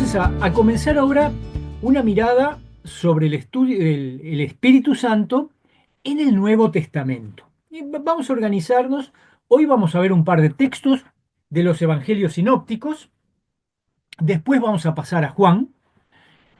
entonces a comenzar ahora una mirada sobre el estudio del Espíritu Santo en el Nuevo Testamento. Y vamos a organizarnos. Hoy vamos a ver un par de textos de los Evangelios sinópticos. Después vamos a pasar a Juan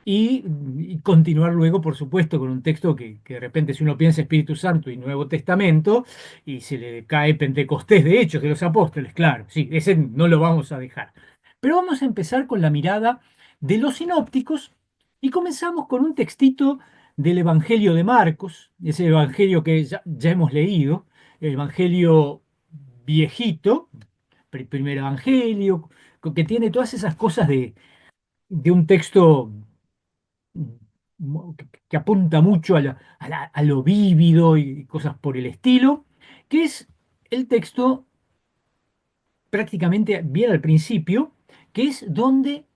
y continuar luego, por supuesto, con un texto que de repente si uno piensa Espíritu Santo y Nuevo Testamento y se le cae Pentecostés de Hechos de los Apóstoles, claro, sí, ese no lo vamos a dejar. Pero vamos a empezar con la mirada de los sinópticos y comenzamos con un textito del Evangelio de Marcos, ese Evangelio que ya hemos leído, el Evangelio viejito, primer Evangelio, que tiene todas esas cosas de un texto que apunta mucho a lo vívido y cosas por el estilo, que es el texto prácticamente bien al principio, que es donde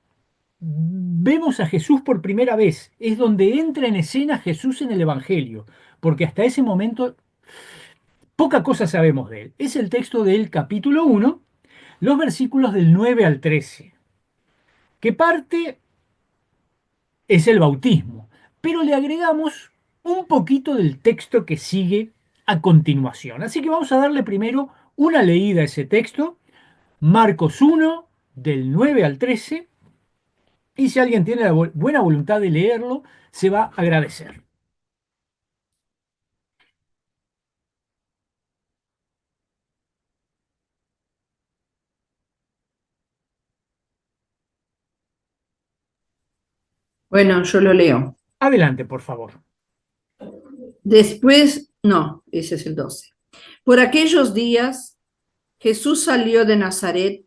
vemos a Jesús por primera vez, es donde entra en escena Jesús en el Evangelio, porque hasta ese momento poca cosa sabemos de él. Es el texto del capítulo 1, los versículos del 9 al 13, que parte es el bautismo, pero le agregamos un poquito del texto que sigue a continuación. Así que vamos a darle primero una leída a ese texto, Marcos 1, del 9 al 13, y si alguien tiene la buena voluntad de leerlo, se va a agradecer. Bueno, yo lo leo. Adelante, por favor. Después, no, ese es el 12. Por aquellos días, Jesús salió de Nazaret,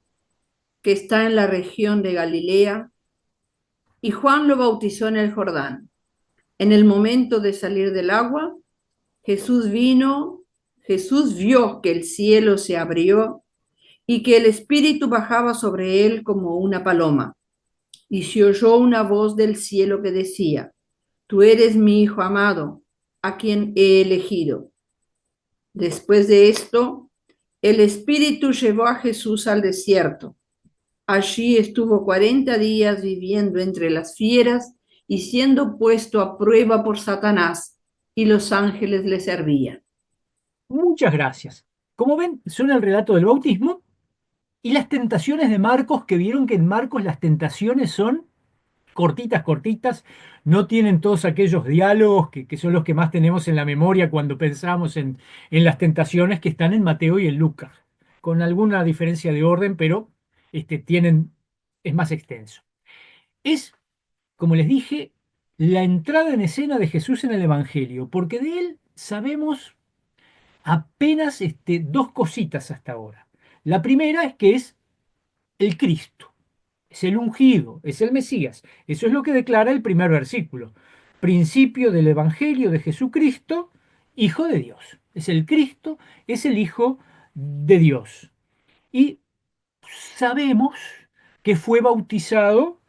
que está en la región de Galilea, y Juan lo bautizó en el Jordán. En el momento de salir del agua, Jesús vino, Jesús vio que el cielo se abrió y que el Espíritu bajaba sobre él como una paloma. Y se oyó una voz del cielo que decía: Tú eres mi Hijo amado, a quien he elegido. Después de esto, el Espíritu llevó a Jesús al desierto. Allí estuvo 40 días viviendo entre las fieras y siendo puesto a prueba por Satanás, y los ángeles le servían. Muchas gracias. Como ven, son el relato del bautismo y las tentaciones de Marcos, que vieron que en Marcos las tentaciones son cortitas, cortitas, no tienen todos aquellos diálogos que son los que más tenemos en la memoria cuando pensamos en las tentaciones que están en Mateo y en Lucas, con alguna diferencia de orden, pero es más extenso. Es, como les dije, la entrada en escena de Jesús en el Evangelio, porque de él sabemos apenas dos cositas hasta ahora. La primera es que es el Cristo. Es el ungido, es el Mesías. Eso es lo que declara el primer versículo. Principio del Evangelio de Jesucristo, Hijo de Dios. Es el Cristo, es el Hijo de Dios. Y sabemos que fue bautizado,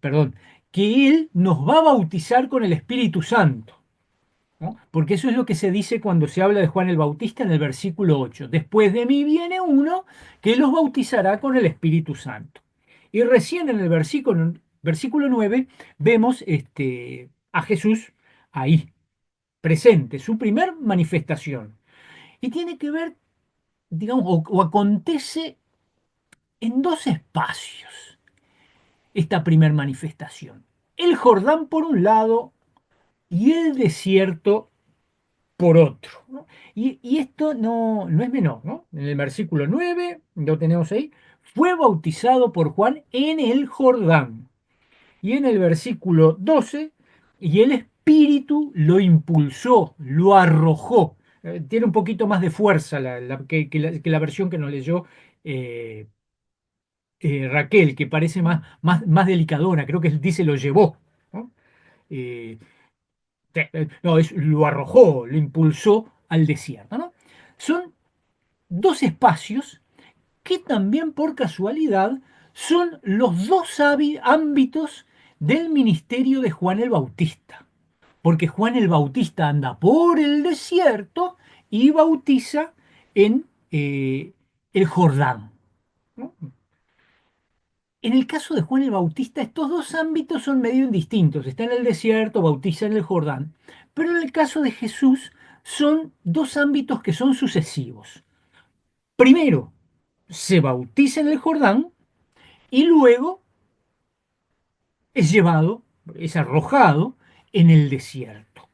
perdón, que Él nos va a bautizar con el Espíritu Santo. ¿No? Porque eso es lo que se dice cuando se habla de Juan el Bautista en el versículo 8. Después de mí viene uno que los bautizará con el Espíritu Santo. Y recién en el versículo 9 vemos a Jesús ahí, presente, su primer manifestación. Y tiene que ver, digamos, o acontece en dos espacios esta primer manifestación. El Jordán por un lado y el desierto por otro, ¿no? Y esto no es menor, ¿no? En el versículo 9 lo tenemos ahí, fue bautizado por Juan en el Jordán. Y en el versículo 12, y el Espíritu lo impulsó, lo arrojó. Tiene un poquito más de fuerza que la versión que nos leyó eh, Raquel, que parece más delicadona, creo que dice lo llevó, ¿no? Eh, no, lo arrojó, lo impulsó al desierto, ¿no? Son dos espacios que también por casualidad son los dos ámbitos del ministerio de Juan el Bautista, porque Juan el Bautista anda por el desierto y bautiza en el Jordán, ¿no? En el caso de Juan el Bautista, estos dos ámbitos son medio indistintos. Está en el desierto, bautiza en el Jordán. Pero en el caso de Jesús, son dos ámbitos que son sucesivos. Primero, se bautiza en el Jordán y luego es llevado, es arrojado en el desierto.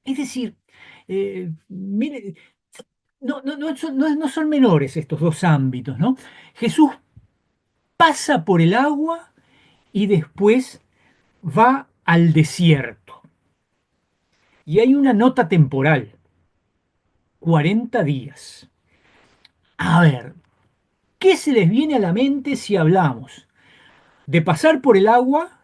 Es decir, mire, no son menores estos dos ámbitos, ¿no? Jesús pasa por el agua y después va al desierto. Y hay una nota temporal, 40 días. A ver, ¿qué se les viene a la mente si hablamos de pasar por el agua,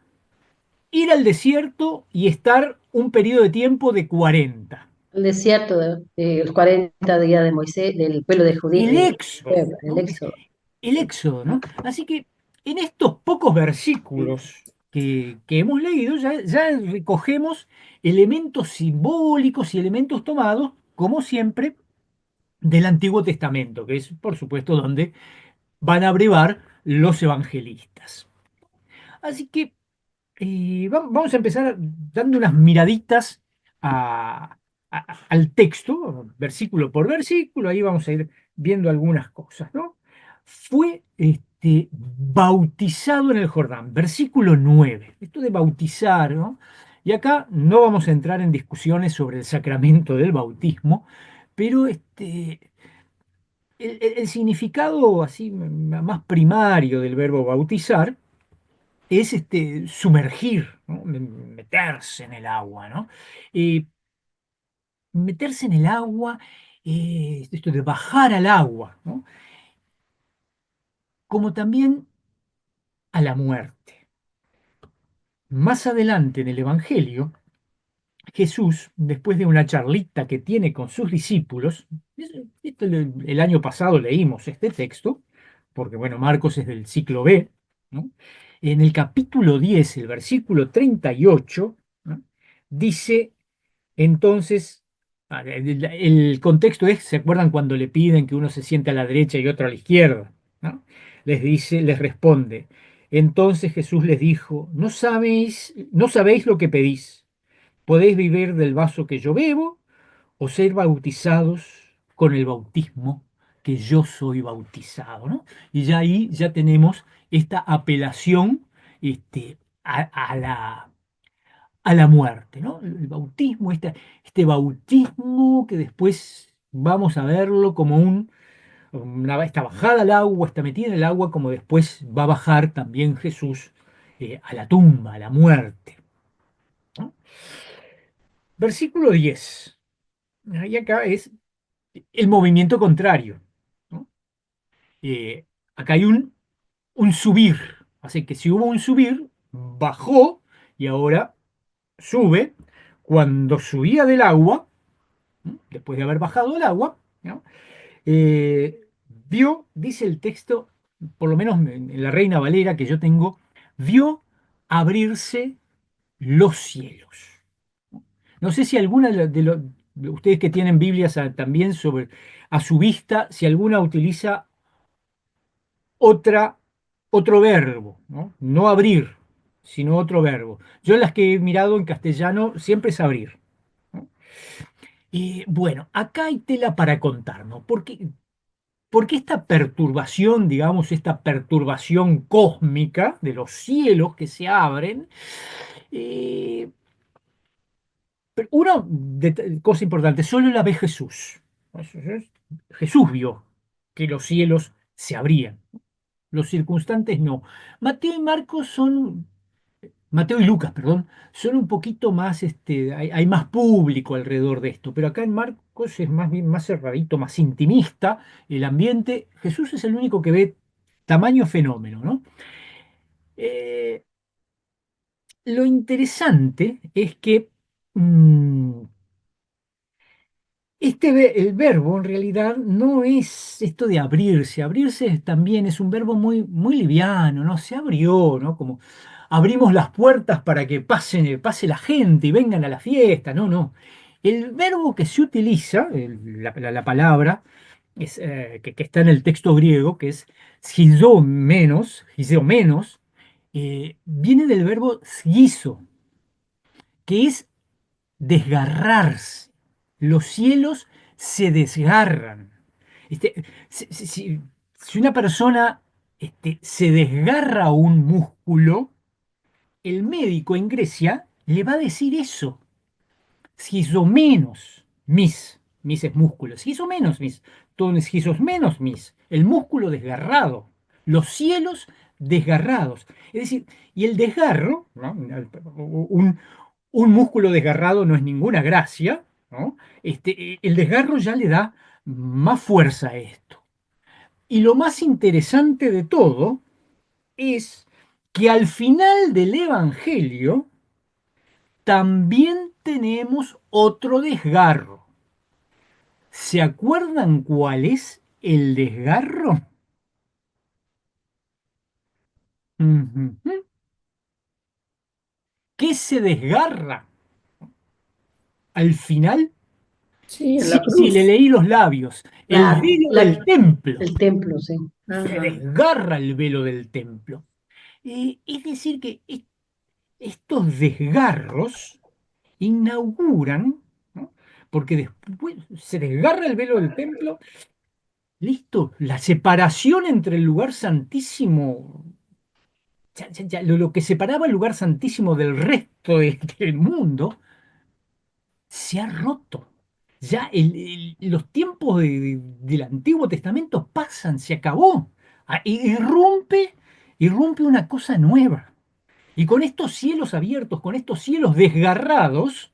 ir al desierto y estar un periodo de tiempo de 40? El desierto de los 40 días de Moisés, del pueblo de Judí, El éxodo, el ¿no? Éxodo. El éxodo, ¿no? Así que en estos pocos versículos que hemos leído ya recogemos elementos simbólicos y elementos tomados, como siempre, del Antiguo Testamento, que es, por supuesto, donde van a brevar los evangelistas. Así que vamos a empezar dando unas miraditas al texto, versículo por versículo, ahí vamos a ir viendo algunas cosas, ¿no? Fue bautizado en el Jordán, versículo 9. Esto de bautizar, ¿no? Y acá no vamos a entrar en discusiones sobre el sacramento del bautismo, pero el significado así más primario del verbo bautizar es sumergir, ¿no? Meterse en el agua, ¿no? Eh, Meterse en el agua, esto de bajar al agua, ¿no? Como también a la muerte. Más adelante en el Evangelio, Jesús, después de una charlita que tiene con sus discípulos, el año pasado leímos este texto, porque bueno, Marcos es del ciclo B, ¿no? En el capítulo 10, el versículo 38, ¿no? Dice entonces, el contexto es, ¿se acuerdan cuando le piden que uno se siente a la derecha y otro a la izquierda? ¿No? Les dice, les responde, entonces Jesús les dijo, no sabéis lo que pedís. Podéis beber del vaso que yo bebo o ser bautizados con el bautismo que yo soy bautizado, ¿no? Y ya ahí ya tenemos esta apelación a la muerte, ¿no? El bautismo, este bautismo que después vamos a verlo como esta bajada al agua, esta metida en el agua, como después va a bajar también Jesús a la tumba, a la muerte, ¿no? Versículo 10. Y acá es el movimiento contrario, ¿no? Acá hay un subir, así que si hubo un subir, bajó y ahora sube. Cuando subía del agua, ¿no? Después de haber bajado el agua, ¿no? Vio, dice el texto, por lo menos en la Reina Valera que yo tengo, vio abrirse los cielos. No sé si alguna de ustedes que tienen Biblias también a su vista, si alguna utiliza otra, otro verbo, ¿no? No abrir, sino otro verbo. Yo en las que he mirado en castellano siempre es abrir, ¿no? Y bueno, acá hay tela para contarnos, porque esta perturbación, digamos, esta perturbación cósmica de los cielos que se abren, eh, cosa importante, solo la ve Jesús. Jesús vio que los cielos se abrían, los circunstantes no. Mateo y Marcos Mateo y Lucas, perdón, son un poquito más, hay más público alrededor de esto, pero acá en Marcos es más bien más cerradito, más intimista el ambiente. Jesús es el único que ve tamaño fenómeno, ¿no? Eh, lo interesante es que mm, el verbo en realidad no es esto de abrirse. También es un verbo muy, muy liviano, ¿no? Se abrió, ¿no? Como abrimos las puertas para que pase la gente y vengan a la fiesta. No, no. El verbo que se utiliza, la palabra, que está en el texto griego, que es schizomenos, viene del verbo schizo, que es desgarrarse. Los cielos se desgarran. Este, si una persona se desgarra un músculo, el médico en Grecia le va a decir eso. Schizomenos, mis es músculo, schizomenos, mis, ton menos mis, el músculo desgarrado, los cielos desgarrados. Es decir, y el desgarro, ¿no? Un músculo desgarrado no es ninguna gracia, ¿no? El desgarro ya le da más fuerza a esto. Y lo más interesante de todo es que al final del Evangelio también tenemos otro desgarro. ¿Se acuerdan cuál es el desgarro? Ujú. ¿Qué se desgarra al final? Sí, en Sí, la sí, le cruz. leí los labios. El Claro, velo del templo. el templo, sí. Se Ajá. desgarra el velo del templo. Es decir, que estos desgarros inauguran, ¿no? Porque después se desgarra el velo del templo, listo, la separación entre el lugar santísimo, lo que separaba el lugar santísimo del resto del mundo, se ha roto. Ya los tiempos del Antiguo Testamento pasan, se acabó. Irrumpe una cosa nueva. Y con estos cielos abiertos, con estos cielos desgarrados,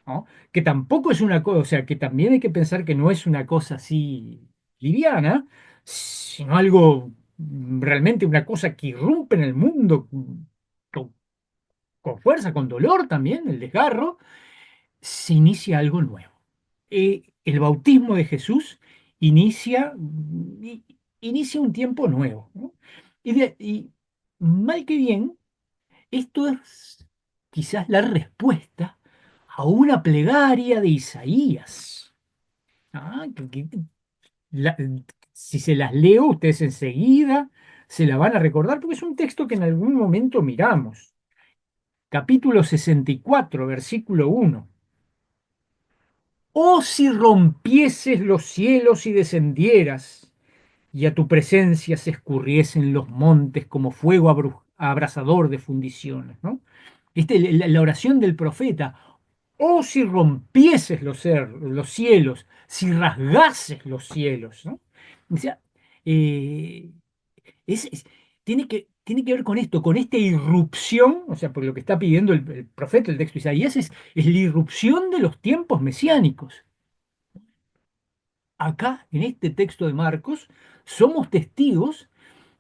¿no? Que tampoco es una cosa, o sea, que también hay que pensar que no es una cosa así liviana, sino algo realmente una cosa que irrumpe en el mundo con, con fuerza, con dolor también, el desgarro, se inicia algo nuevo. El bautismo de Jesús inicia, inicia un tiempo nuevo, ¿no? Y mal que bien, esto es quizás la respuesta a una plegaria de Isaías. Ah, la- si se las leo, ustedes enseguida se la van a recordar, porque es un texto que en algún momento miramos. Capítulo 64, versículo 1. Oh, si rompieses los cielos y descendieras, y a tu presencia se escurriesen los montes como fuego abrasador de fundiciones, ¿no? La oración del profeta, oh, si rompieses los cielos, si rasgases los cielos, ¿no? O sea, eh, es- es- tiene que ver con esto, con esta irrupción, o sea, por lo que está pidiendo el profeta, el texto de Isaías, es la irrupción de los tiempos mesiánicos. Acá, en este texto de Marcos, somos testigos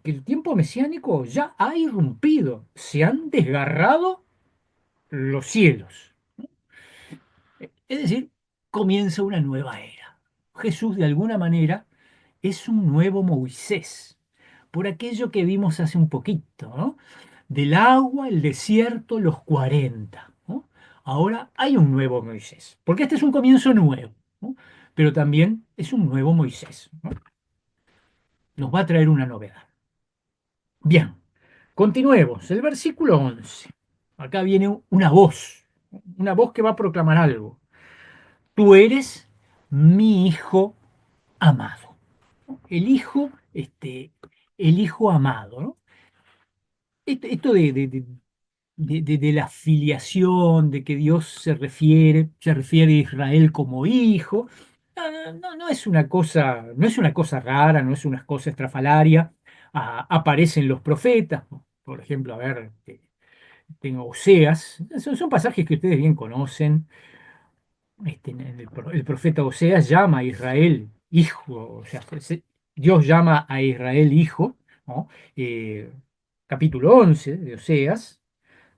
que el tiempo mesiánico ya ha irrumpido, se han desgarrado los cielos. Es decir, comienza una nueva era. Jesús, de alguna manera, es un nuevo Moisés, por aquello que vimos hace un poquito, ¿no? Del agua, el desierto, los 40, ¿no? Ahora hay un nuevo Moisés, porque este es un comienzo nuevo, ¿no? Pero también es un nuevo Moisés, ¿no? Nos va a traer una novedad. Bien, continuemos. El versículo 11. Acá viene una voz que va a proclamar algo. Tú eres mi hijo amado. El hijo, el hijo amado, ¿no? Esto de la filiación, de que Dios se refiere a Israel como hijo, no es una cosa, no es una cosa rara, no es una cosa estrafalaria. Aparecen los profetas, por ejemplo, a ver, tengo Oseas, son pasajes que ustedes bien conocen. El profeta Oseas llama a Israel hijo, o sea, Dios llama a Israel hijo, ¿no? Eh, Capítulo 11 de Oseas.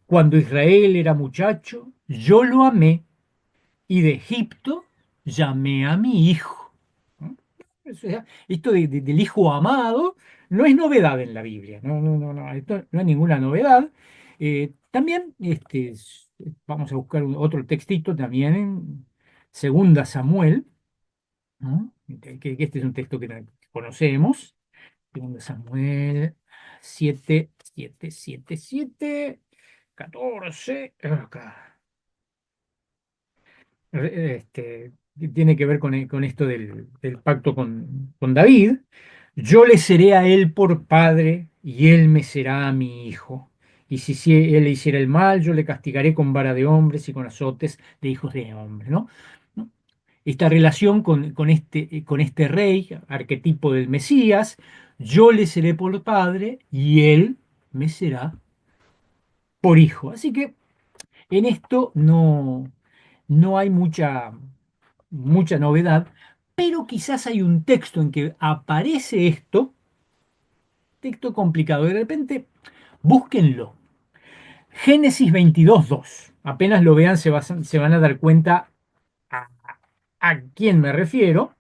Cuando Israel era muchacho, yo lo amé y de Egipto llamé a mi hijo. ¿No? O sea, esto del hijo amado no es novedad en la Biblia. Esto no es ninguna novedad. También vamos a buscar otro textito también en Segunda Samuel, ¿no? que este es un texto que conocemos. Segundo Samuel 7, 7, 7, 7, 14. Acá. Tiene que ver con esto del pacto con David. Yo le seré a él por padre y él me será a mi hijo. Y si él le hiciera el mal, yo le castigaré con vara de hombres y con azotes de hijos de hombres, ¿no? ¿No? Esta relación con este rey, arquetipo del Mesías, yo le seré por padre y él me será por hijo. Así que en esto no hay mucha novedad, pero quizás hay un texto en que aparece esto, texto complicado, de repente búsquenlo. Génesis 22:2. Apenas lo vean se van a dar cuenta a, a quién me refiero.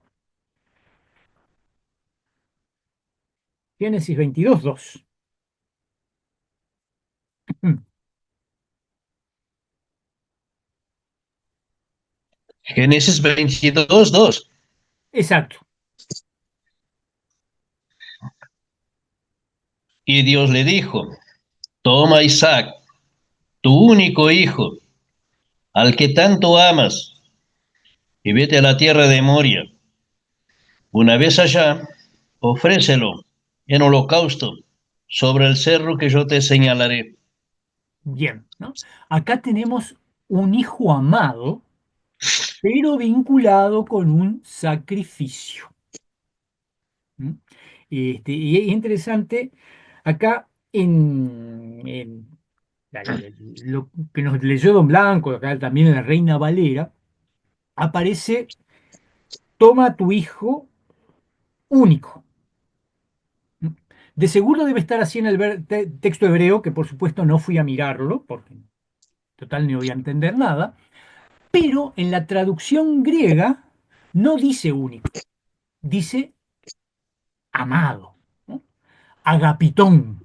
Génesis 22:2. Génesis 22:2. Exacto. Y Dios le dijo, toma Isaac, tu único hijo, al que tanto amas, y vete a la tierra de Moria. Una vez allá, ofrécelo en holocausto sobre el cerro que yo te señalaré. Bien, ¿no? Acá tenemos un hijo amado, pero vinculado con un sacrificio. ¿Mm? Y es interesante, acá en lo que nos leyó Don Blanco, acá también en la Reina Valera, aparece, toma a tu hijo único. ¿Mm? De seguro debe estar así en el texto hebreo, que por supuesto no fui a mirarlo, porque total no voy a entender nada, pero en la traducción griega no dice único, dice amado, ¿no? Agapitón,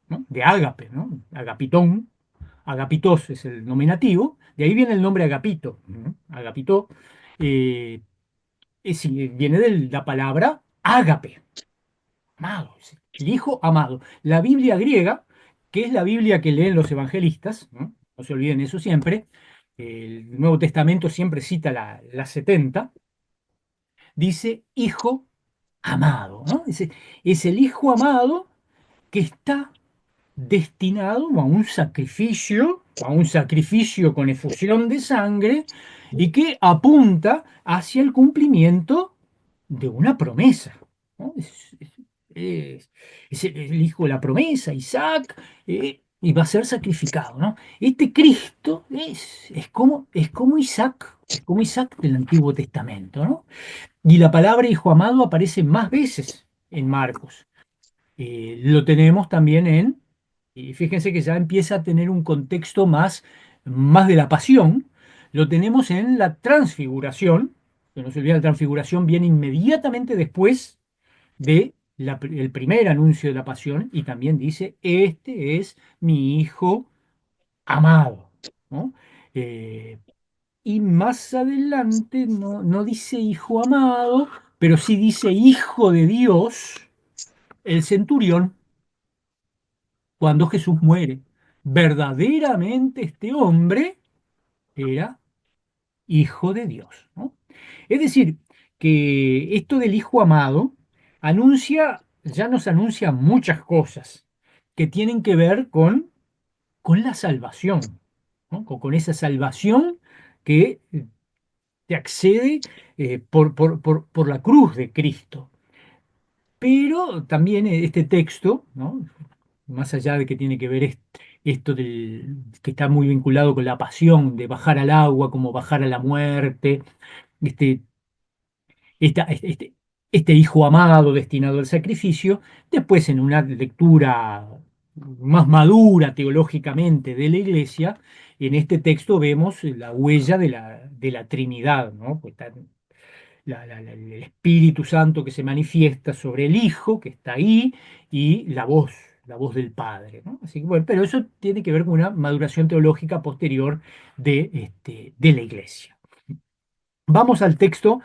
¿no? De ágape, ¿no? Agapitón, agapitos es el nominativo, de ahí viene el nombre agapito, ¿no? Agapito, eh, sí, viene de la palabra ágape, amado, es el hijo amado. La Biblia griega, que es la Biblia que leen los evangelistas, ¿no? No se olviden eso siempre, el Nuevo Testamento siempre cita la 70, dice hijo amado, ¿no? Es el hijo amado que está destinado a un sacrificio con efusión de sangre y que apunta hacia el cumplimiento de una promesa, ¿no? Es el hijo de la promesa, Isaac, y va a ser sacrificado, ¿no? Este Cristo es como Isaac, es como Isaac del Antiguo Testamento, ¿no? Y la palabra hijo amado aparece más veces en Marcos. Lo tenemos también y fíjense que ya empieza a tener un contexto más de la pasión, lo tenemos en la transfiguración, que no se olvida, la transfiguración viene inmediatamente después de el primer anuncio de la pasión y también dice, este es mi hijo amado, ¿no? Eh, y más adelante no dice hijo amado, pero sí dice hijo de Dios, el centurión, cuando Jesús muere. Verdaderamente este hombre era hijo de Dios, ¿no? Es decir, que esto del hijo amado ya nos anuncia muchas cosas que tienen que ver con la salvación, ¿no? Con esa salvación que te accede por la cruz de Cristo. Pero también este texto, ¿no? Más allá de que tiene que ver esto que está muy vinculado con la pasión, de bajar al agua como bajar a la muerte, este, este hijo amado destinado al sacrificio, después en una lectura más madura teológicamente de la iglesia, en este texto vemos la huella de la Trinidad, ¿no? Pues está el Espíritu Santo que se manifiesta sobre el Hijo, que está ahí, y la voz del Padre, ¿no? Así que, bueno, pero eso tiene que ver con una maduración teológica posterior de la Iglesia. Vamos al texto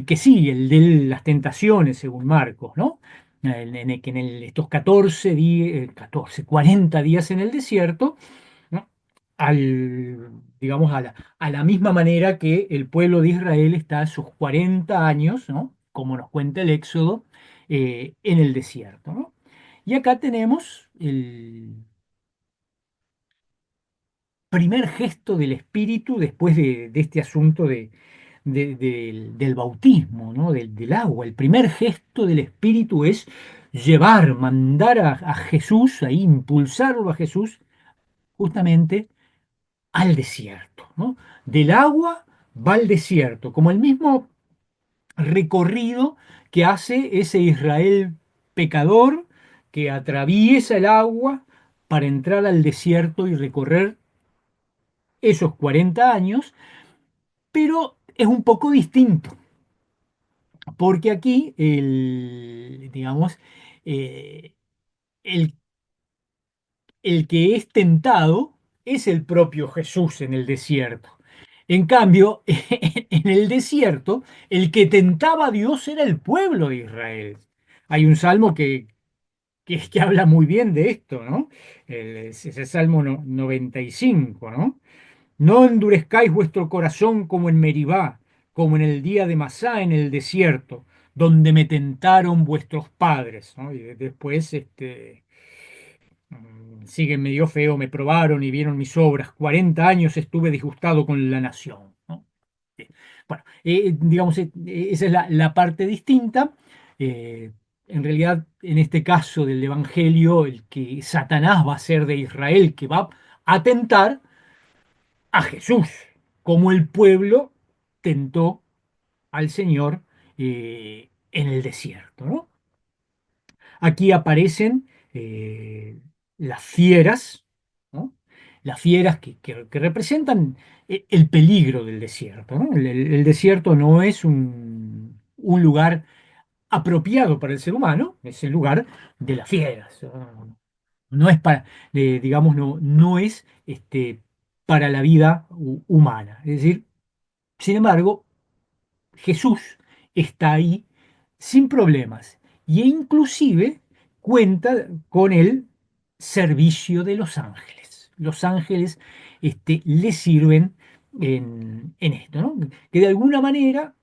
que sigue, el de las tentaciones, según Marcos, ¿no? Que estos 14 días, 14, 40 días en el desierto, ¿no? Digamos, a la misma manera que el pueblo de Israel está a sus 40 años, ¿no? Como nos cuenta el Éxodo, en el desierto, ¿no? Y acá tenemos el primer gesto del Espíritu después de este asunto del bautismo, ¿no? Del agua. El primer gesto del Espíritu es llevar, mandar a Jesús, a impulsarlo a Jesús justamente al desierto, ¿no? Del agua va al desierto, como el mismo recorrido que hace ese Israel pecador que atraviesa el agua para entrar al desierto y recorrer esos 40 años, pero es un poco distinto, porque aquí digamos, eh, el, el que es tentado es el propio Jesús en el desierto. En cambio, en el desierto, el que tentaba a Dios era el pueblo de Israel. Hay un salmo que habla muy bien de esto, ¿no? Es el Salmo 95, ¿no? No endurezcáis vuestro corazón como en Meribá, como en el día de Masá en el desierto, donde me tentaron vuestros padres, ¿no? Y después sigue medio feo, me probaron y vieron mis obras. 40 años estuve disgustado con la nación, ¿no? Bueno, digamos, esa es la parte distinta. Eh, en realidad, en este caso del Evangelio, el que Satanás va a ser de Israel, que va a tentar a Jesús, como el pueblo tentó al Señor en el desierto, ¿no? Aquí aparecen las fieras, ¿no? Las fieras que representan el peligro del desierto, ¿no? El desierto no es un lugar apropiado para el ser humano, es el lugar de las fieras. No es para, digamos, no es para la vida humana. Es decir, sin embargo, Jesús está ahí sin problemas e inclusive cuenta con el servicio de los ángeles. Los ángeles le sirven en esto, ¿no? Que de alguna manera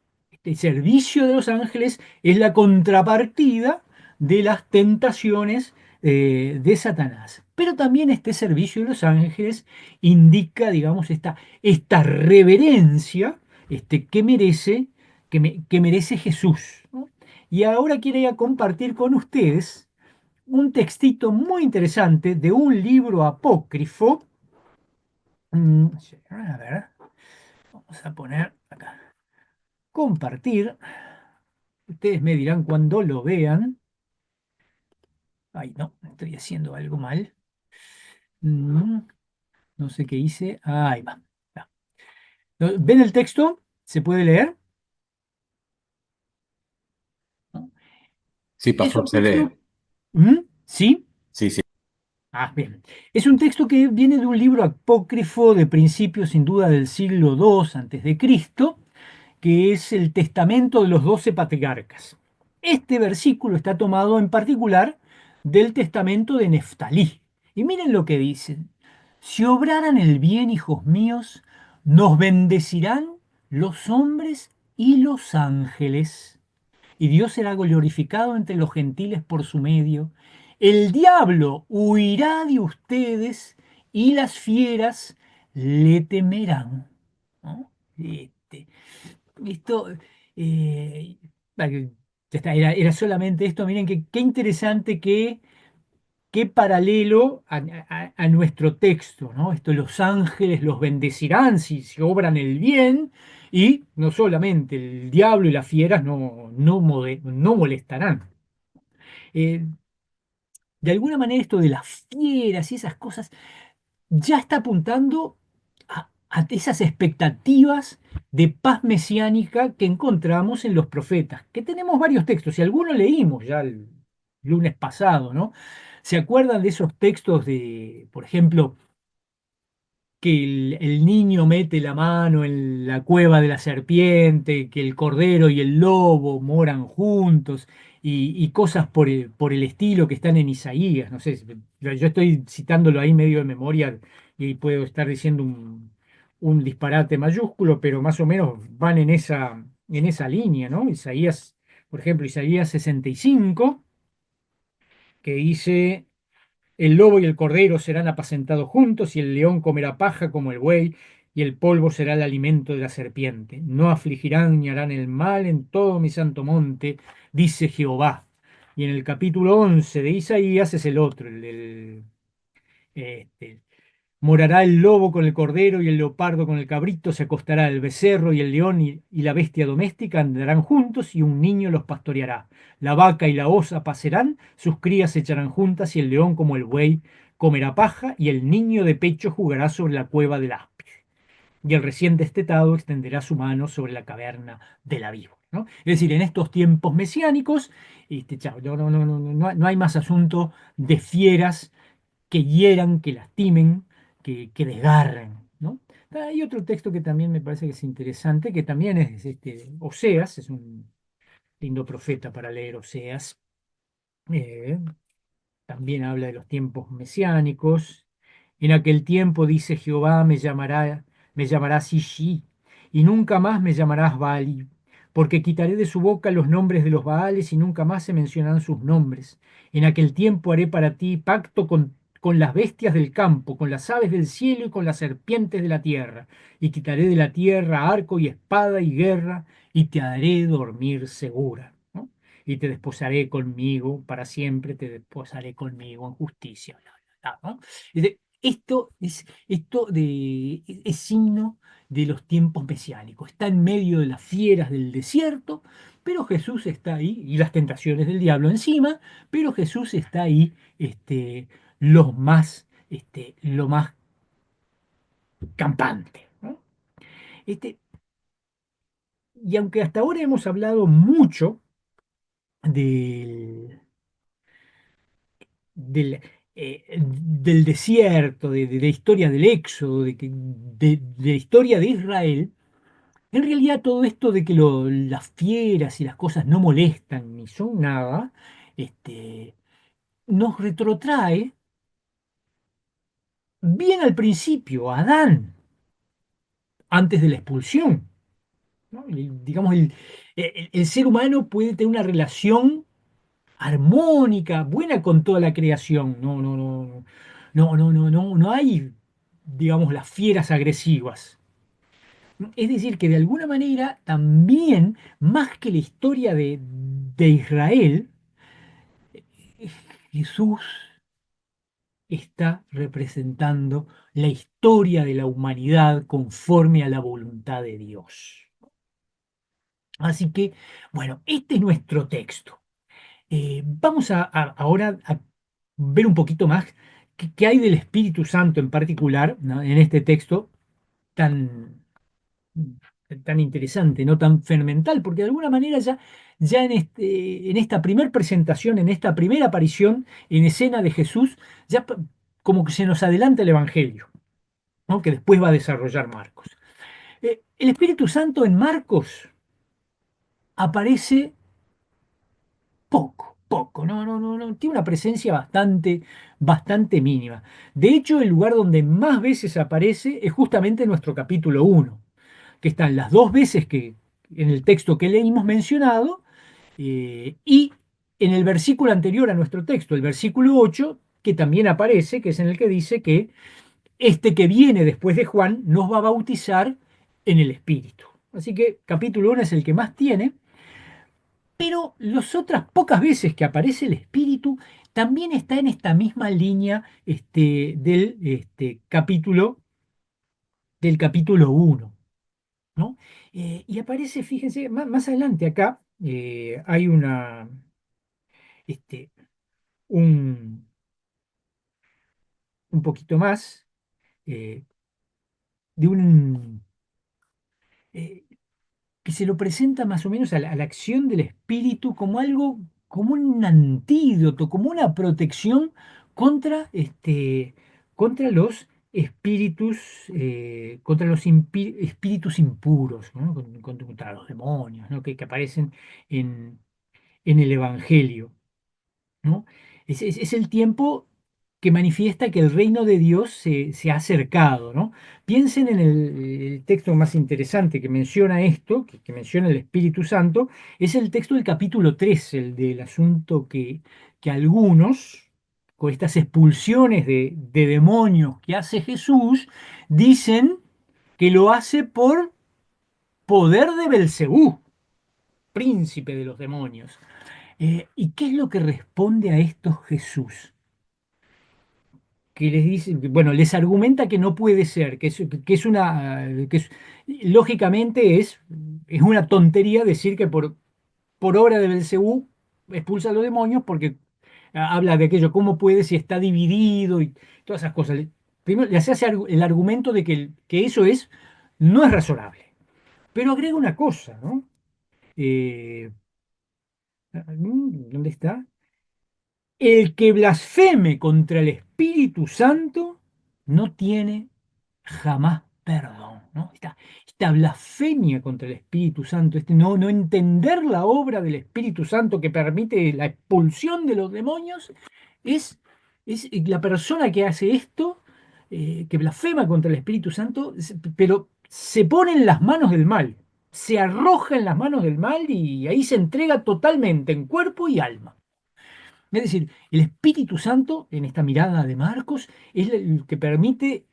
el servicio de los ángeles es la contrapartida de las tentaciones de Satanás. Pero también este servicio de los ángeles indica, digamos, esta reverencia que merece, que merece Jesús, ¿no? Y ahora quería compartir con ustedes un textito muy interesante de un libro apócrifo. Sí, a ver, vamos a poner acá. Compartir. Ustedes me dirán cuando lo vean. Ay, no, estoy haciendo algo mal. Mm, no sé qué hice. Ahí va. Va. ¿Ven el texto? ¿Se puede leer? ¿No? Sí, Es pastor, un se lee. texto. ¿Sí? Sí, sí. Ah, bien. Es un texto que viene de un libro apócrifo de principios, sin duda, del siglo II antes de Cristo, que es el Testamento de los 12 Patriarcas. Este versículo está tomado en particular del Testamento de Neftalí. Y miren lo que dicen. Si obraran el bien, hijos míos, nos bendecirán los hombres y los ángeles, y Dios será glorificado entre los gentiles por su medio. El diablo huirá de ustedes y las fieras le temerán, ¿no? Esto, bueno, ya está, era solamente esto. Miren qué interesante, qué paralelo a nuestro texto, ¿no? Esto, los ángeles los bendecirán si obran el bien, y no solamente el diablo y las fieras no molestarán. Eh, de alguna manera esto de las fieras y esas cosas ya está apuntando a esas expectativas de paz mesiánica que encontramos en los profetas, que tenemos varios textos, y algunos leímos ya el lunes pasado, ¿no? ¿Se acuerdan de esos textos de, por ejemplo, que el niño mete la mano en la cueva de la serpiente, que el cordero y el lobo moran juntos y cosas por el estilo que están en Isaías. No sé, yo estoy citándolo ahí medio de memoria y puedo estar diciendo un disparate mayúsculo, pero más o menos van en esa línea, ¿no? Isaías, por ejemplo, Isaías 65, que dice... El lobo y el cordero serán apacentados juntos, y el león comerá paja como el buey, y el polvo será el alimento de la serpiente. No afligirán ni harán el mal en todo mi santo monte, dice Jehová. Y en el capítulo 11 de Isaías es el otro, este, morará el lobo con el cordero y el leopardo con el cabrito, se acostará el becerro y el león y la bestia doméstica andarán juntos y un niño los pastoreará. La vaca y la osa pasarán, sus crías se echarán juntas y el león como el buey comerá paja y el niño de pecho jugará sobre la cueva del áspid. Y el recién destetado extenderá su mano sobre la caverna de la víbora, ¿no? Es decir, en estos tiempos mesiánicos, chao, no hay más asunto de fieras que hieran, que lastimen, que desgarren, ¿no? Hay otro texto que también me parece que es interesante, que también es Oseas, es un lindo profeta para leer Oseas. eh, También habla de los tiempos mesiánicos. En aquel tiempo, dice Jehová, me llamarás Ishi, y nunca más me llamarás Baali, porque quitaré de su boca los nombres de los Baales y nunca más se mencionarán sus nombres. En aquel tiempo haré para ti pacto con las bestias del campo, con las aves del cielo y con las serpientes de la tierra, y quitaré de la tierra arco y espada y guerra, y te haré dormir segura, ¿no? Y te desposaré conmigo para siempre, te desposaré conmigo en justicia, bla, bla, bla, ¿no? Es signo de los tiempos mesiánicos. Está en medio de las fieras del desierto, pero Jesús está ahí, y las tentaciones del diablo encima, pero Jesús está ahí, lo más campante, ¿no? Este, y aunque hasta ahora hemos hablado mucho del, del desierto, de la historia del Éxodo, de la historia de Israel, en realidad todo esto de que las fieras y las cosas no molestan ni son nada, este, nos retrotrae bien al principio, a Adán, antes de la expulsión, ¿no? Digamos, el ser humano puede tener una relación armónica, buena con toda la creación. No hay, digamos, las fieras agresivas. Es decir, que de alguna manera también, más que la historia de Israel, Jesús está representando la historia de la humanidad conforme a la voluntad de Dios. Así que, bueno, este es nuestro texto. Vamos ahora a ver un poquito más qué hay del Espíritu Santo en particular, ¿no? En este texto tan, tan interesante, no tan fermental, porque de alguna manera ya en esta primera presentación, en esta primera aparición en escena de Jesús, como que se nos adelanta el Evangelio, ¿no? Que después va a desarrollar Marcos. El Espíritu Santo en Marcos aparece poco, no, tiene una presencia bastante mínima. De hecho, el lugar donde más veces aparece es justamente en nuestro capítulo 1, que están las dos veces que en el texto que leímos mencionado, y en el versículo anterior a nuestro texto, el versículo 8, que también aparece, que es en el que dice que este que viene después de Juan nos va a bautizar en el Espíritu. Así que capítulo 1 es el que más tiene. Pero las otras pocas veces que aparece el espíritu también está en esta misma línea del capítulo 1, ¿no? Y aparece, fíjense, más adelante acá hay este, un, un poquito más eh, de un... eh, que se lo presenta más o menos a la acción del espíritu como algo, como un antídoto, como una protección contra, contra los espíritus, contra los espíritus impuros, ¿no? Contra los demonios, ¿no? Que aparecen en el Evangelio, ¿no? Es el tiempo que manifiesta que el reino de Dios se ha acercado, ¿no? Piensen en el texto más interesante que menciona esto, que menciona el Espíritu Santo, es el texto del capítulo 3, el del asunto que algunos, con estas expulsiones de demonios que hace Jesús, dicen que lo hace por poder de Belcebú, príncipe de los demonios. ¿Y qué es lo que responde a esto Jesús? Que les dice, bueno, les argumenta que no puede ser, que es una, lógicamente es una tontería decir que por obra de Belcebú expulsa a los demonios porque habla de aquello, cómo puede si está dividido y todas esas cosas. Primero, le hace el argumento de que eso no es razonable. Pero agrega una cosa, ¿no? Eh, ¿Dónde está? El que blasfeme contra el Espíritu Santo no tiene jamás perdón, ¿no? Esta blasfemia contra el Espíritu Santo, este no entender la obra del Espíritu Santo que permite la expulsión de los demonios, es, es la persona que hace esto, que blasfema contra el Espíritu Santo, pero se pone en las manos del mal, se arroja en las manos del mal y ahí se entrega totalmente en cuerpo y alma. Es decir, el Espíritu Santo, en esta mirada de Marcos, es el que permite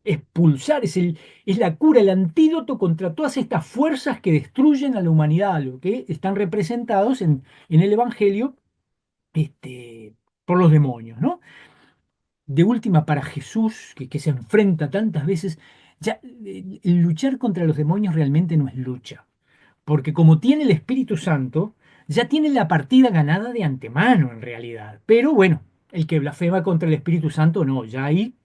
expulsar, es la cura, el antídoto contra todas estas fuerzas que destruyen a la humanidad, lo que están representados en el Evangelio por los demonios, ¿no? De última, para Jesús, que se enfrenta tantas veces, ya el luchar contra los demonios realmente no es lucha, porque como tiene el Espíritu Santo, ya tiene la partida ganada de antemano en realidad. Pero bueno, el que blasfema contra el Espíritu Santo no, ya ahí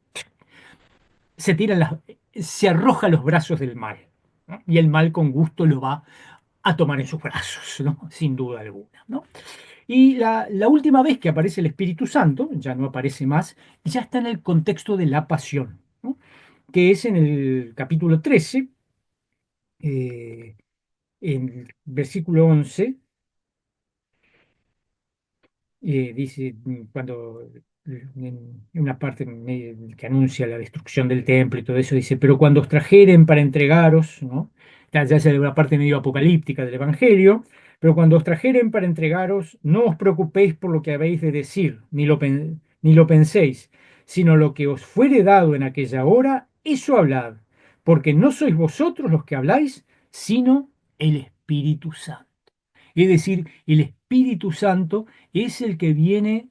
se tira se arroja a los brazos del mal, ¿no? Y el mal con gusto lo va a tomar en sus brazos, ¿no? Sin duda alguna, ¿no? Y la última vez que aparece el Espíritu Santo, ya no aparece más, ya está en el contexto de la pasión, ¿no? Que es en el capítulo 13, en el versículo 11. Dice, cuando en una parte que anuncia la destrucción del templo y todo eso, dice, pero cuando os trajeren para entregaros, ¿no? Ya es una parte medio apocalíptica del Evangelio, pero cuando os trajeren para entregaros, no os preocupéis por lo que habéis de decir, ni lo penséis, sino lo que os fuere dado en aquella hora, eso hablad, porque no sois vosotros los que habláis, sino el Espíritu Santo. Es decir, el Espíritu Santo es el que viene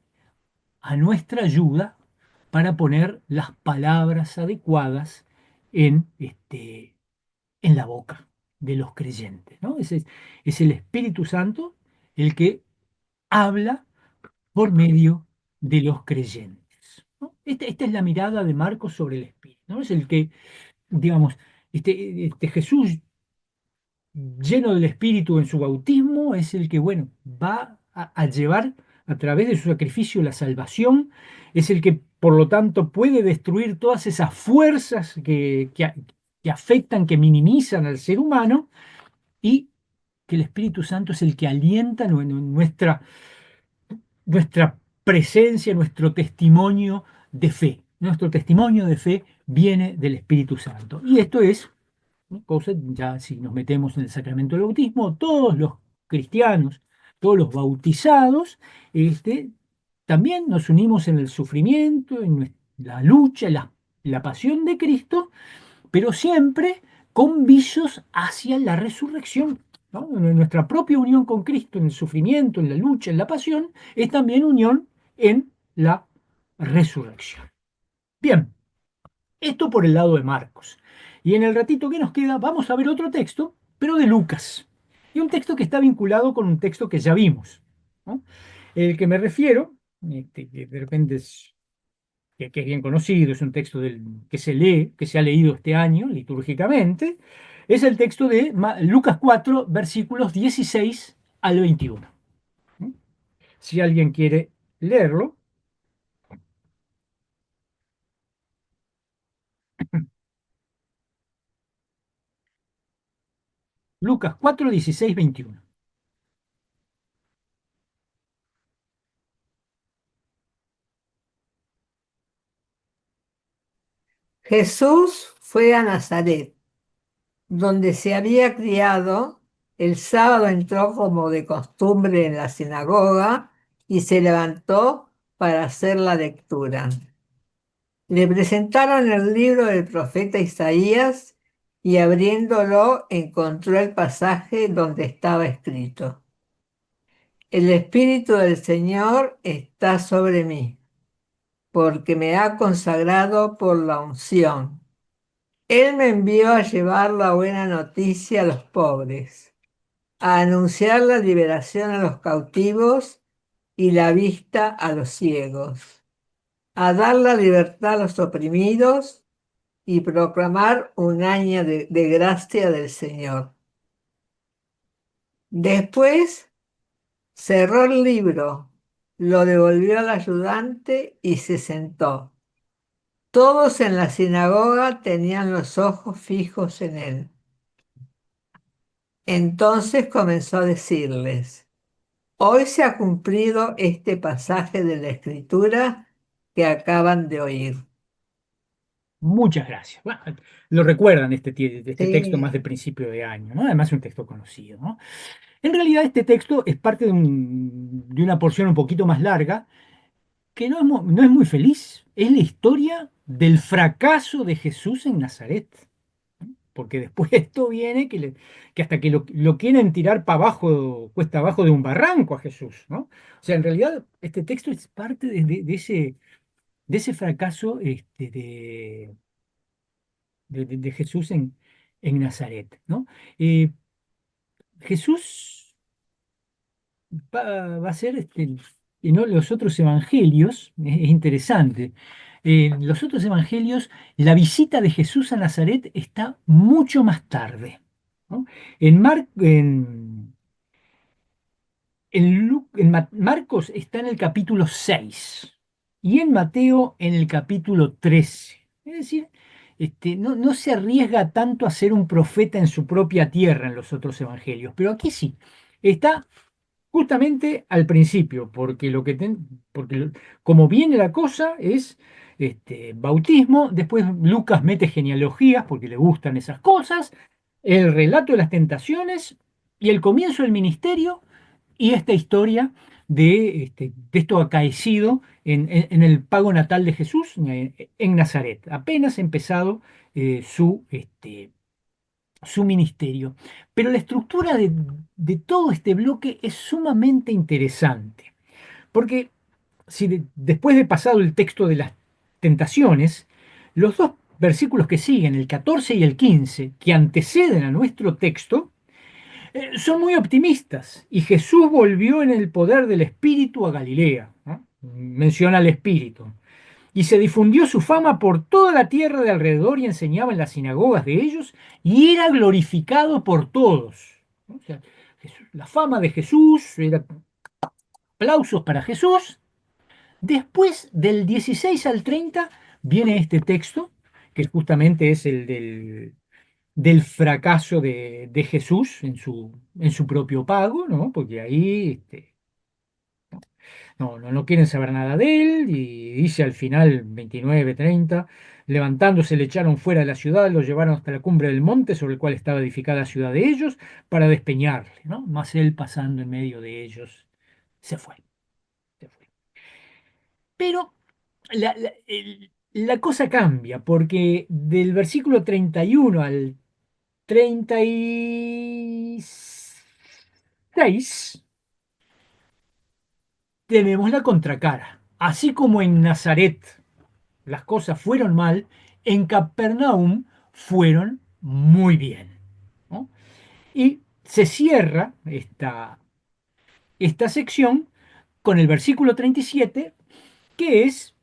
a nuestra ayuda para poner las palabras adecuadas en la boca de los creyentes, ¿no? Es el Espíritu Santo el que habla por medio de los creyentes, ¿no? Esta es la mirada de Marcos sobre el Espíritu, ¿no? Es el que, digamos, Jesús lleno del Espíritu en su bautismo, es el que, bueno, va a llevar a través de su sacrificio la salvación, es el que, por lo tanto, puede destruir todas esas fuerzas que afectan, que minimizan al ser humano, y que el Espíritu Santo es el que alienta nuestra presencia, nuestro testimonio de fe. Nuestro testimonio de fe viene del Espíritu Santo. Y esto es, ¿no? Cosa, ya si nos metemos en el sacramento del bautismo, todos los cristianos, todos los bautizados, también nos unimos en el sufrimiento, en la lucha, la pasión de Cristo, pero siempre con visos hacia la resurrección, ¿no? Nuestra propia unión con Cristo en el sufrimiento, en la lucha, en la pasión, es también unión en la resurrección. Bien, esto por el lado de Marcos. Y en el ratito que nos queda vamos a ver otro texto, pero de Lucas. Y un texto que está vinculado con un texto que ya vimos, ¿no? El que me refiero, que de repente que es bien conocido, es un texto que se lee, que se ha leído este año litúrgicamente, es el texto de Lucas 4, versículos 16 al 21. ¿No? Si alguien quiere leerlo. Lucas 4, 16, 21. Jesús fue a Nazaret, donde se había criado. El sábado entró como de costumbre en la sinagoga y se levantó para hacer la lectura. Le presentaron el libro del profeta Isaías y abriéndolo encontró el pasaje donde estaba escrito: El Espíritu del Señor está sobre mí, porque me ha consagrado por la unción. Él me envió a llevar la buena noticia a los pobres, a anunciar la liberación a los cautivos y la vista a los ciegos, a dar la libertad a los oprimidos y proclamar un año de gracia del Señor. Después cerró el libro, lo devolvió al ayudante y se sentó. Todos en la sinagoga tenían los ojos fijos en él. Entonces comenzó a decirles: Hoy se ha cumplido este pasaje de la Escritura que acaban de oír. Muchas gracias. Bueno, lo recuerdan este texto más Sí, de principio de año, ¿no? Además es un texto conocido, ¿no? En realidad este texto es parte de una porción un poquito más larga que no es muy feliz. Es la historia del fracaso de Jesús en Nazaret. Porque después esto viene que hasta que lo quieren tirar para abajo, cuesta abajo de un barranco a Jesús, ¿no? O sea, en realidad este texto es parte de ese fracaso de Jesús en Nazaret, ¿no? Eh, Jesús va a ser y no los otros evangelios, es interesante. En los otros evangelios, la visita de Jesús a Nazaret está mucho más tarde, ¿no? En Marcos está en el capítulo 6 y en Mateo en el capítulo 13. Es decir, no se arriesga tanto a ser un profeta en su propia tierra en los otros evangelios, pero aquí sí. Está justamente al principio, como viene la cosa es bautismo, después Lucas mete genealogías porque le gustan esas cosas, el relato de las tentaciones y el comienzo del ministerio y esta historia de esto acaecido en el pago natal de Jesús en Nazaret, apenas empezado su ministerio. Pero la estructura de todo este bloque es sumamente interesante, porque si después de pasado el texto de las tentaciones, los dos versículos que siguen, el 14 y el 15, que anteceden a nuestro texto, son muy optimistas. Y Jesús volvió en el poder del Espíritu a Galilea, ¿no? Menciona al Espíritu. Y se difundió su fama por toda la tierra de alrededor y enseñaba en las sinagogas de ellos y era glorificado por todos. O sea, la fama de Jesús, era aplausos para Jesús. Después del 16 al 30 viene este texto, que justamente es el del fracaso de Jesús en su propio pago, ¿no? Porque ahí no quieren saber nada de él y dice al final, 29, 30, levantándose le echaron fuera de la ciudad, lo llevaron hasta la cumbre del monte sobre el cual estaba edificada la ciudad de ellos para despeñarle, ¿no? Mas él pasando en medio de ellos se fue, se fue. Pero la cosa cambia porque del versículo 31 al 36 tenemos la contracara. Así como en Nazaret las cosas fueron mal, en Capernaum fueron muy bien, ¿no? Y se cierra esta sección con el versículo 37, que es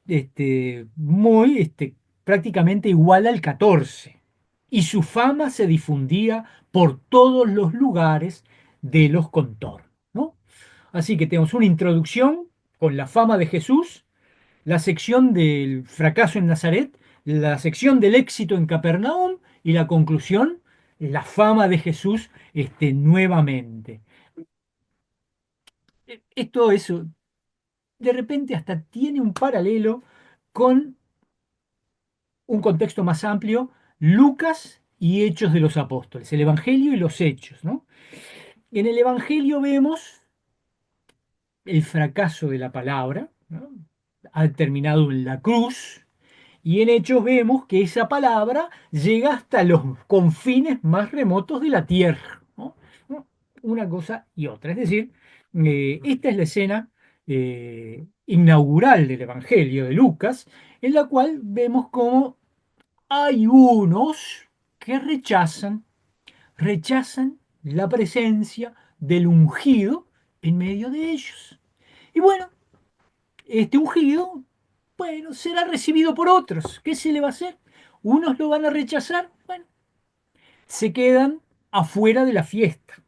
prácticamente igual al 14. Y su fama se difundía por todos los lugares de los contornos, ¿no? Así que tenemos una introducción con la fama de Jesús, la sección del fracaso en Nazaret, la sección del éxito en Capernaum y la conclusión la fama de Jesús nuevamente. Esto eso, de repente hasta tiene un paralelo con un contexto más amplio, Lucas y Hechos de los Apóstoles, el Evangelio y los Hechos, ¿no? En el Evangelio vemos el fracaso de la palabra, ¿no? Ha terminado en la cruz, y en Hechos vemos que esa palabra llega hasta los confines más remotos de la tierra, ¿no? ¿No? Una cosa y otra. Es decir, esta es la escena inaugural del Evangelio de Lucas, en la cual vemos cómo hay unos que rechazan la presencia del ungido en medio de ellos. Y bueno, este ungido, bueno, será recibido por otros. ¿Qué se le va a hacer? Unos lo van a rechazar, bueno, se quedan afuera de la fiesta.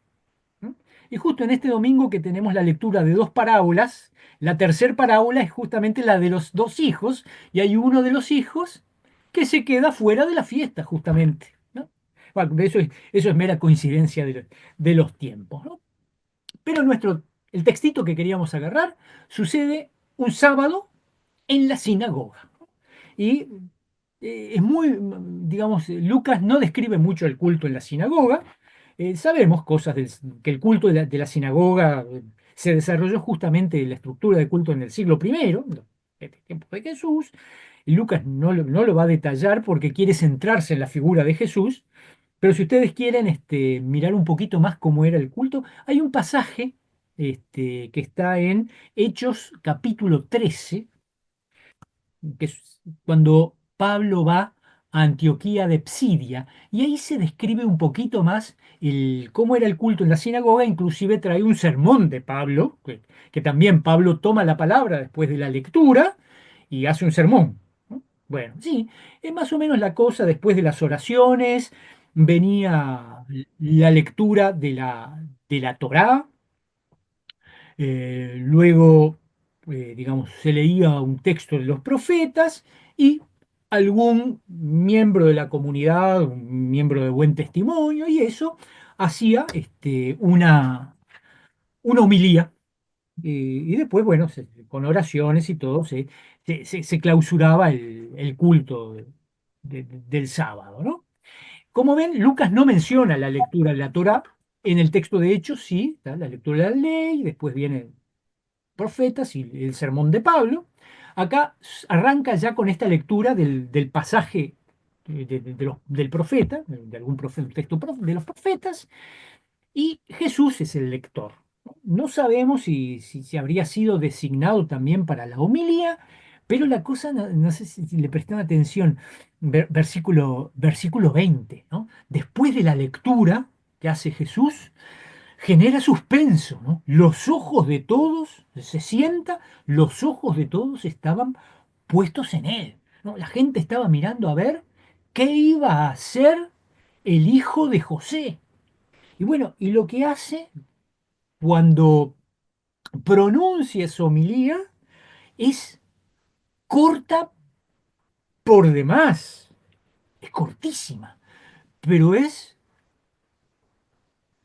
¿No? Y justo en este domingo que tenemos la lectura de dos parábolas, la tercera parábola es justamente la de los dos hijos, y hay uno de los hijos que se queda fuera de la fiesta, justamente. ¿No? Bueno, eso es mera coincidencia de los tiempos. ¿No? Pero el textito que queríamos agarrar sucede un sábado en la sinagoga. Y es muy, digamos, Lucas no describe mucho el culto en la sinagoga. Sabemos cosas que el culto de la sinagoga se desarrolló justamente en la estructura de culto en el siglo I, en el tiempo de Jesús. Y Lucas no lo va a detallar porque quiere centrarse en la figura de Jesús. Pero si ustedes quieren mirar un poquito más cómo era el culto, hay un pasaje que está en Hechos capítulo 13, que es cuando Pablo va a Antioquía de Psidia, y ahí se describe un poquito más cómo era el culto en la sinagoga. Inclusive trae un sermón de Pablo, que también Pablo toma la palabra después de la lectura y hace un sermón. ¿No? Bueno, sí, es más o menos la cosa. Después de las oraciones venía la lectura de la Torá. Luego, digamos, se leía un texto de los profetas, y algún miembro de la comunidad, un miembro de buen testimonio, y eso hacía una homilía. Y después, bueno, con oraciones y todo, se clausuraba el culto del sábado, ¿no? Como ven, Lucas no menciona la lectura de la Torá. En el texto de Hechos sí, está la lectura de la ley, después viene profetas y el sermón de Pablo. Acá arranca ya con esta lectura del pasaje del profeta, de algún profeta, un texto de los profetas, y Jesús es el lector. No sabemos si habría sido designado también para la homilía, pero la cosa, no sé si le prestan atención, versículo 20, ¿no? Después de la lectura que hace Jesús, genera suspenso, ¿no? Los ojos de todos, se sienta, los ojos de todos estaban puestos en él, ¿no? La gente estaba mirando a ver qué iba a hacer el hijo de José. Y bueno, y lo que hace cuando pronuncia esa homilía es corta por demás, es cortísima, pero es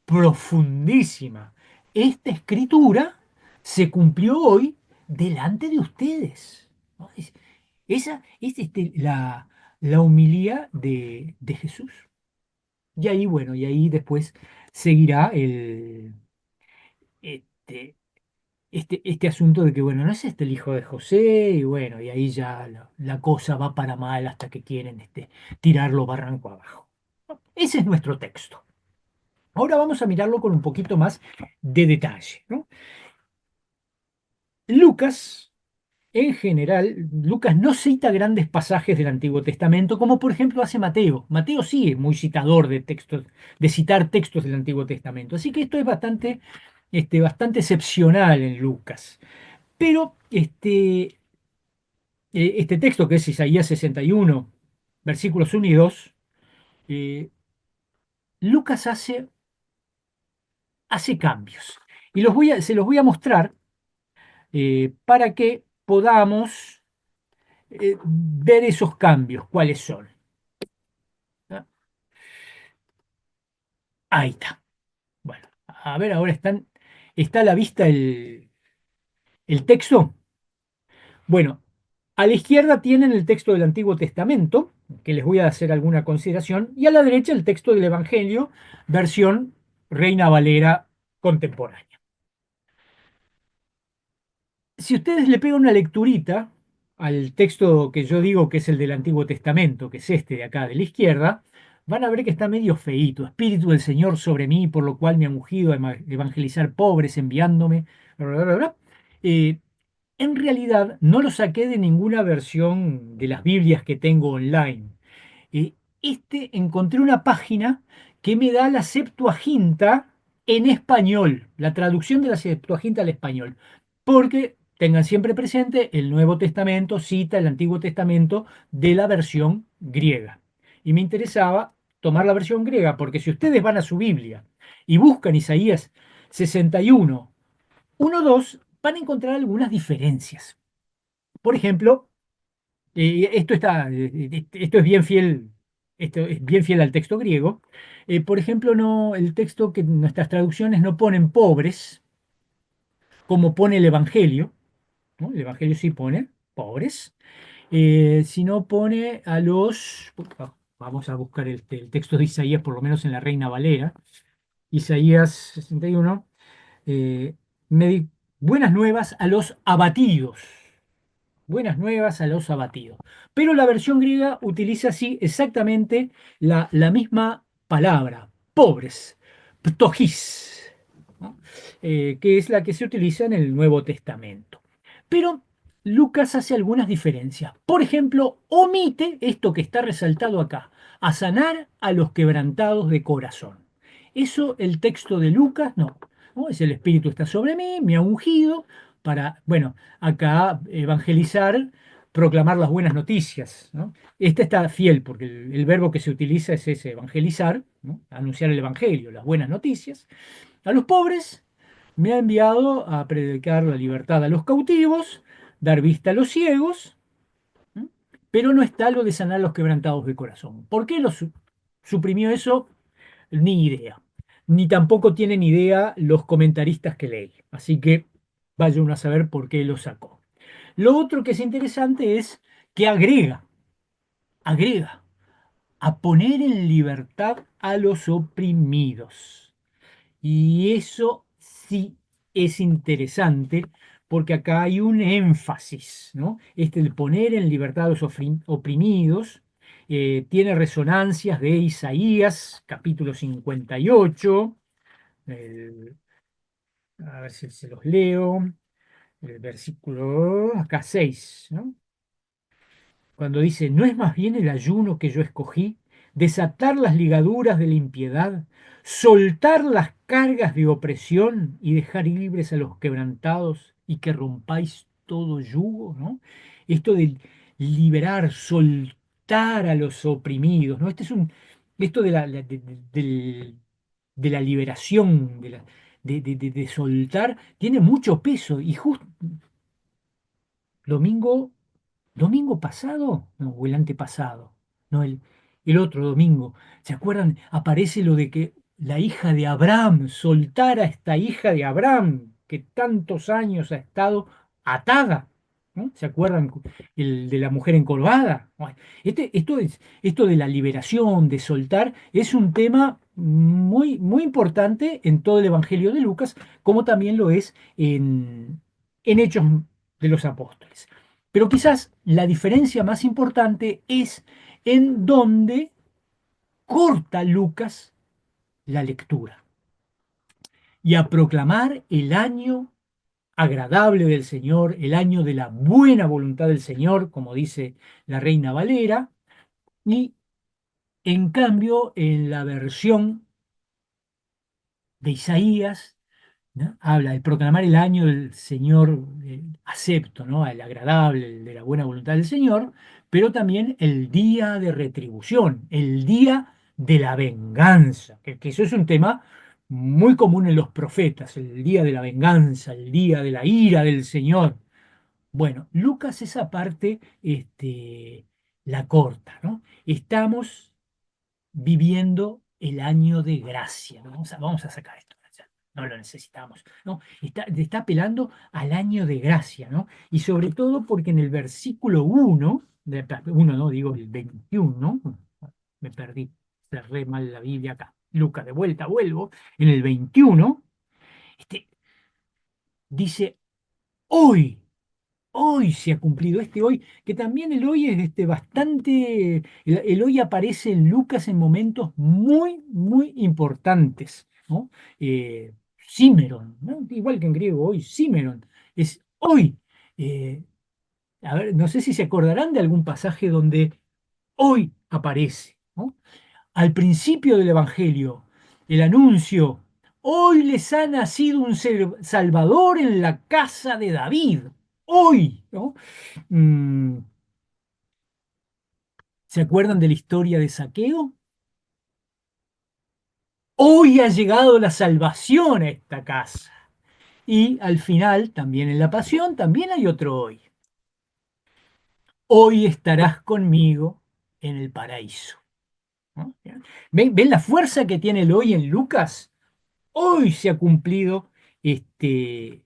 profundísima. Esta escritura se cumplió hoy delante de ustedes. ¿No? Esa es la homilía de Jesús. Y ahí, bueno, y ahí después seguirá este, este asunto de que, bueno, no es el hijo de José, y bueno, y ahí ya la cosa va para mal hasta que quieren tirarlo barranco abajo. ¿No? Ese es nuestro texto. Ahora vamos a mirarlo con un poquito más de detalle, ¿no? Lucas, en general, Lucas no cita grandes pasajes del Antiguo Testamento, como por ejemplo hace Mateo. Mateo sí es muy citador de textos, de citar textos del Antiguo Testamento. Así que esto es bastante excepcional en Lucas. Pero este texto, que es Isaías 61, versículos 1 y 2, eh, Lucas hace cambios. Y se los voy a mostrar para que podamos ver esos cambios, cuáles son. ¿Ah? Ahí está. Bueno, a ver, ahora está a la vista el texto. Bueno, a la izquierda tienen el texto del Antiguo Testamento, que les voy a hacer alguna consideración, y a la derecha el texto del Evangelio, versión Reina Valera contemporánea. Si ustedes le pegan una lecturita al texto que yo digo que es el del Antiguo Testamento, que es este de acá de la izquierda, van a ver que está medio feíto. Espíritu del Señor sobre mí, por lo cual me ha ungido a evangelizar pobres, enviándome. Bla, bla, bla, bla. Eh, en realidad no lo saqué de ninguna versión de las Biblias que tengo online. Encontré una página que me da la Septuaginta en español, la traducción de la Septuaginta al español, porque tengan siempre presente, el Nuevo Testamento cita el Antiguo Testamento de la versión griega. Y me interesaba tomar la versión griega, porque si ustedes van a su Biblia y buscan Isaías 61, 1-2, van a encontrar algunas diferencias. Por ejemplo, esto es bien fiel, esto es bien fiel al texto griego. Por ejemplo, no, el texto que nuestras traducciones no ponen pobres, como pone el Evangelio, ¿no? El Evangelio sí pone pobres, sino pone a los, vamos a buscar el texto de Isaías, por lo menos en la Reina Valera, Isaías 61, eh, me di- buenas nuevas a los abatidos. Buenas nuevas a los abatidos. Pero la versión griega utiliza así exactamente la misma palabra, pobres, ptogis, ¿no? Que es la que se utiliza en el Nuevo Testamento. Pero Lucas hace algunas diferencias. Por ejemplo, omite esto que está resaltado acá, a sanar a los quebrantados de corazón. Eso el texto de Lucas no. ¿No? Es el Espíritu está sobre mí, me ha ungido para, bueno, acá evangelizar, proclamar las buenas noticias, ¿no? Este está fiel porque el verbo que se utiliza es ese, evangelizar, ¿no? Anunciar el evangelio, las buenas noticias. A los pobres me ha enviado a predicar la libertad a los cautivos, dar vista a los ciegos, ¿no? Pero no está lo de sanar a los quebrantados de corazón. ¿Por qué suprimió eso? Ni idea. Ni tampoco tienen idea los comentaristas que leí. Así que vaya uno a saber por qué lo sacó. Lo otro que es interesante es que agrega a poner en libertad a los oprimidos. Y eso sí es interesante porque acá hay un énfasis, ¿no? De poner en libertad a los oprimidos tiene resonancias de Isaías, capítulo 58, el- a ver si se los leo, el versículo acá 6, ¿no? Cuando dice, ¿no es más bien el ayuno que yo escogí, desatar las ligaduras de la impiedad, soltar las cargas de opresión y dejar libres a los quebrantados y que rompáis todo yugo? ¿No? Esto de liberar, soltar a los oprimidos, ¿no? Esto de la liberación, de soltar, tiene mucho peso y justo domingo. ¿Domingo pasado? No, o el antepasado. No, el otro domingo. ¿Se acuerdan? Aparece lo de que la hija de Abraham soltara a esta hija de Abraham que tantos años ha estado atada. ¿No? ¿Se acuerdan? El de la mujer encorvada. Bueno, esto de la liberación, de soltar, es un tema muy, muy importante en todo el Evangelio de Lucas, como también lo es en Hechos de los Apóstoles. Pero quizás la diferencia más importante es en dónde corta Lucas la lectura y a proclamar el año agradable del Señor, el año de la buena voluntad del Señor, como dice la Reina Valera, y en cambio en la versión de Isaías, ¿no? Habla de proclamar el año del Señor acepto, ¿no? El agradable, el de la buena voluntad del Señor, pero también el día de retribución, el día de la venganza, que eso es un tema muy común en los profetas, el día de la venganza, el día de la ira del Señor. Bueno, Lucas esa parte la corta, ¿no? Estamos viviendo el año de gracia. Vamos a sacar esto, ya, no lo necesitamos, ¿no? Está apelando al año de gracia, ¿no? Y sobre todo porque en el versículo 1, no, digo el 21, ¿no? Me perdí, cerré mal la Biblia acá. Lucas, de vuelta, vuelvo. En el 21, este, dice, hoy. Hoy se ha cumplido este hoy, que también el hoy es bastante, el hoy aparece en Lucas en momentos muy, muy importantes, ¿no? Cimeron, ¿no? Igual que en griego hoy, Cimeron, es hoy. Eh, a ver, no sé si se acordarán de algún pasaje donde hoy aparece, ¿no? Al principio del Evangelio, el anuncio, hoy les ha nacido un Salvador en la casa de David, hoy, ¿no? Mm, ¿Se acuerdan de la historia de Saqueo? Hoy ha llegado la salvación a esta casa. Y al final, también en la pasión, también hay otro hoy. Hoy estarás conmigo en el paraíso. ¿No? ¿Ven la fuerza que tiene el hoy en Lucas? Hoy se ha cumplido este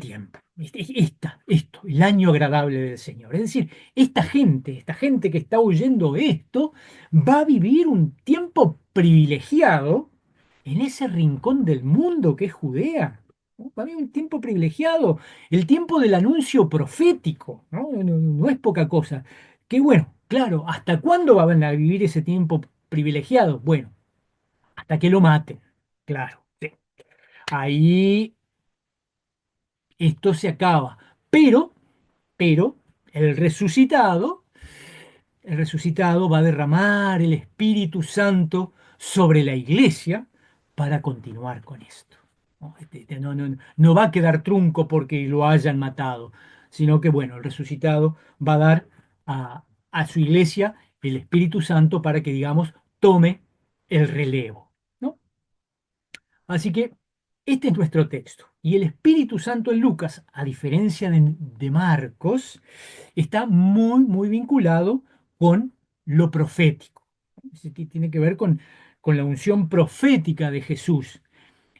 tiempo, esto, el año agradable del Señor. Es decir, esta gente que está oyendo esto, va a vivir un tiempo privilegiado en ese rincón del mundo que es Judea, ¿no? Va a vivir un tiempo privilegiado, el tiempo del anuncio profético, ¿no? No es poca cosa. Que bueno, claro, ¿hasta cuándo van a vivir ese tiempo privilegiado? Bueno, hasta que lo maten, claro. Sí. Ahí esto se acaba. Pero el resucitado, el resucitado va a derramar el Espíritu Santo sobre la iglesia para continuar con esto. ¿No? No va a quedar trunco porque lo hayan matado, sino que, bueno, el resucitado va a dar a su iglesia el Espíritu Santo para que, digamos, tome el relevo. ¿No? Así que este es nuestro texto. Y el Espíritu Santo en Lucas, a diferencia de Marcos, está muy, muy vinculado con lo profético. Tiene que ver con la unción profética de Jesús.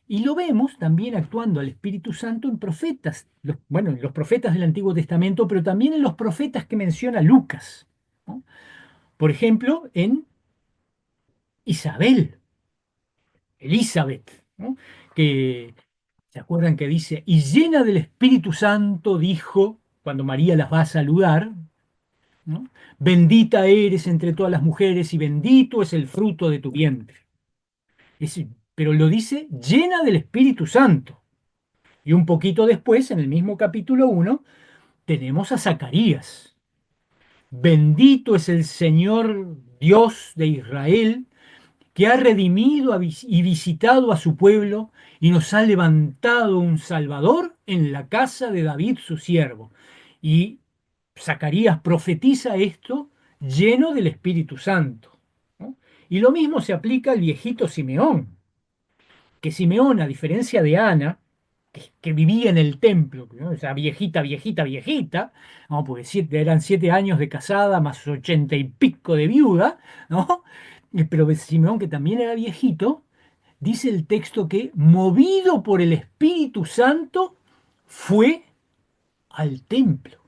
Y lo vemos también actuando al Espíritu Santo en profetas, bueno, en los profetas del Antiguo Testamento, pero también en los profetas que menciona Lucas, ¿no? Por ejemplo, en Isabel, Elizabeth, ¿no? Que ¿se acuerdan que dice, y llena del Espíritu Santo dijo, cuando María las va a saludar, ¿no? Bendita eres entre todas las mujeres y bendito es el fruto de tu vientre. Es- pero lo dice llena del Espíritu Santo. Y un poquito después, en el mismo capítulo 1, tenemos a Zacarías. Bendito es el Señor Dios de Israel, que ha redimido y visitado a su pueblo y nos ha levantado un Salvador en la casa de David su siervo. Y Zacarías profetiza esto lleno del Espíritu Santo, ¿no? Y lo mismo se aplica al viejito Simeón, que Simeón, a diferencia de Ana, que vivía en el templo, ¿no? O sea, viejita, viejita, viejita, ¿no? Porque eran 7 años de casada más 80 y pico de viuda, ¿no? Pero Simeón, que también era viejito, dice el texto que, movido por el Espíritu Santo, fue al templo.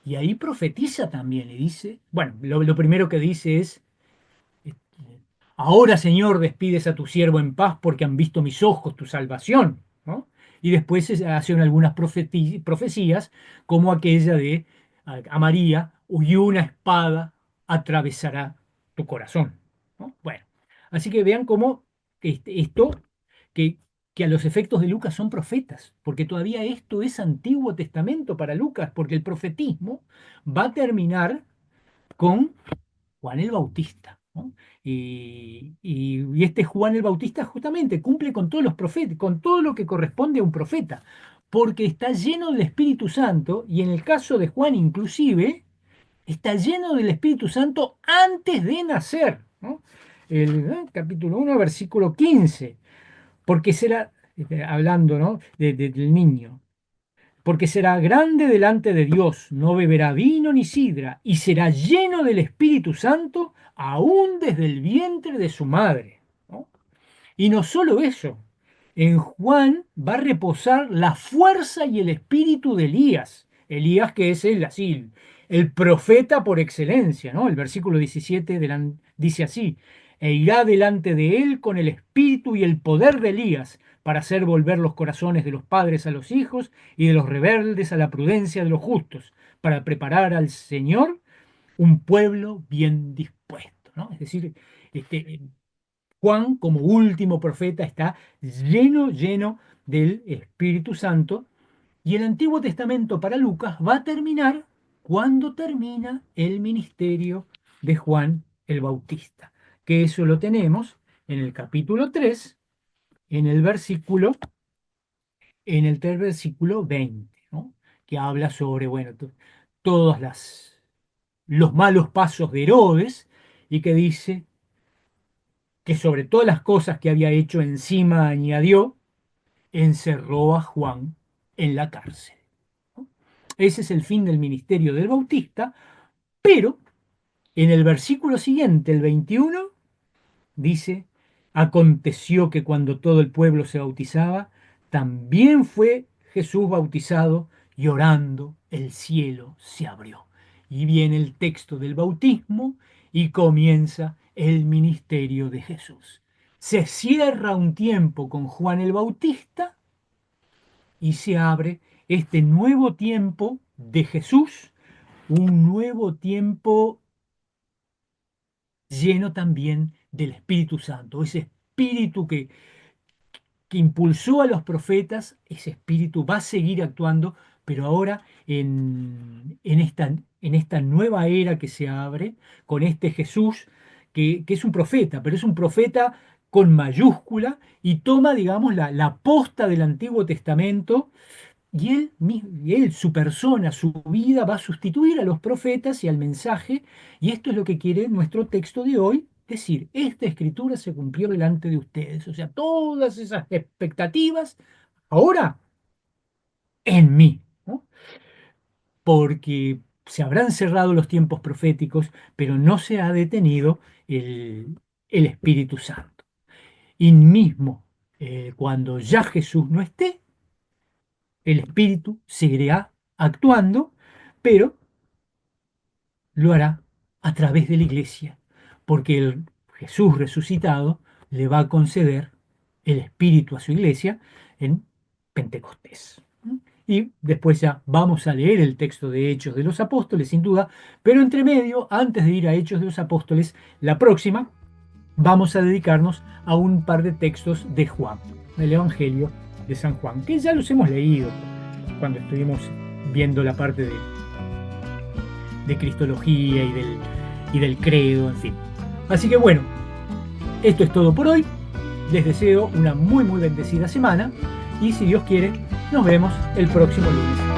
Y ahí profetiza también, y dice, bueno, lo primero que dice es, ahora, Señor, despides a tu siervo en paz porque han visto mis ojos tu salvación, ¿no? Y después se hacen algunas profecías, como aquella de a María, y una espada atravesará tu corazón, ¿no? Bueno, así que vean cómo esto, que, que a los efectos de Lucas son profetas, porque todavía esto es Antiguo Testamento para Lucas, porque el profetismo va a terminar con Juan el Bautista, ¿no? Y este Juan el Bautista justamente cumple con todos los profetas, con todo lo que corresponde a un profeta, porque está lleno del Espíritu Santo, y en el caso de Juan inclusive, está lleno del Espíritu Santo antes de nacer, ¿no? Capítulo 1, versículo 15, porque será, hablando, ¿no? Del niño. porque será grande delante de Dios, no beberá vino ni sidra, y será lleno del Espíritu Santo aún desde el vientre de su madre, ¿no? Y no solo eso, en Juan va a reposar la fuerza y el espíritu de Elías. Elías, que es el profeta por excelencia, ¿no? El versículo 17 dice así: e irá delante de él con el espíritu y el poder de Elías, para hacer volver los corazones de los padres a los hijos y de los rebeldes a la prudencia de los justos, para preparar al Señor un pueblo bien dispuesto, ¿no? Es decir, Juan, como último profeta, está lleno del Espíritu Santo, y el Antiguo Testamento para Lucas va a terminar cuando termina el ministerio de Juan el Bautista, que eso lo tenemos en el capítulo 3, en el versículo 20, ¿no? Que habla sobre, bueno, todos los malos pasos de Herodes, y que dice que sobre todas las cosas que había hecho encima añadió: encerró a Juan en la cárcel. Ese es el fin del ministerio del Bautista, pero en el versículo siguiente, el 21, dice: aconteció que cuando todo el pueblo se bautizaba, también fue Jesús bautizado, y orando el cielo se abrió. Y viene el texto del bautismo y comienza el ministerio de Jesús. Se cierra un tiempo con Juan el Bautista y se abre este nuevo tiempo de Jesús, un nuevo tiempo lleno también del Espíritu Santo, ese espíritu que impulsó a los profetas. Ese espíritu va a seguir actuando, pero ahora en esta nueva era que se abre, con este Jesús, que es un profeta, pero es un profeta con mayúscula, y toma, digamos, la posta del Antiguo Testamento, y él, su persona, su vida, va a sustituir a los profetas y al mensaje, y esto es lo que quiere nuestro texto de hoy decir: esta escritura se cumplió delante de ustedes. O sea, todas esas expectativas ahora en mí, ¿no? Porque se habrán cerrado los tiempos proféticos, pero no se ha detenido el Espíritu Santo. Y mismo cuando ya Jesús no esté, el Espíritu seguirá actuando, pero lo hará a través de la iglesia, porque el Jesús resucitado le va a conceder el Espíritu a su iglesia en Pentecostés. Y después ya vamos a leer el texto de Hechos de los Apóstoles, sin duda, pero entre medio, antes de ir a Hechos de los Apóstoles, la próxima, vamos a dedicarnos a un par de textos de Juan, del Evangelio de San Juan, que ya los hemos leído cuando estuvimos viendo la parte de Cristología y del credo, en fin. Así que bueno, esto es todo por hoy. Les deseo una muy bendecida semana, y si Dios quiere, nos vemos el próximo lunes.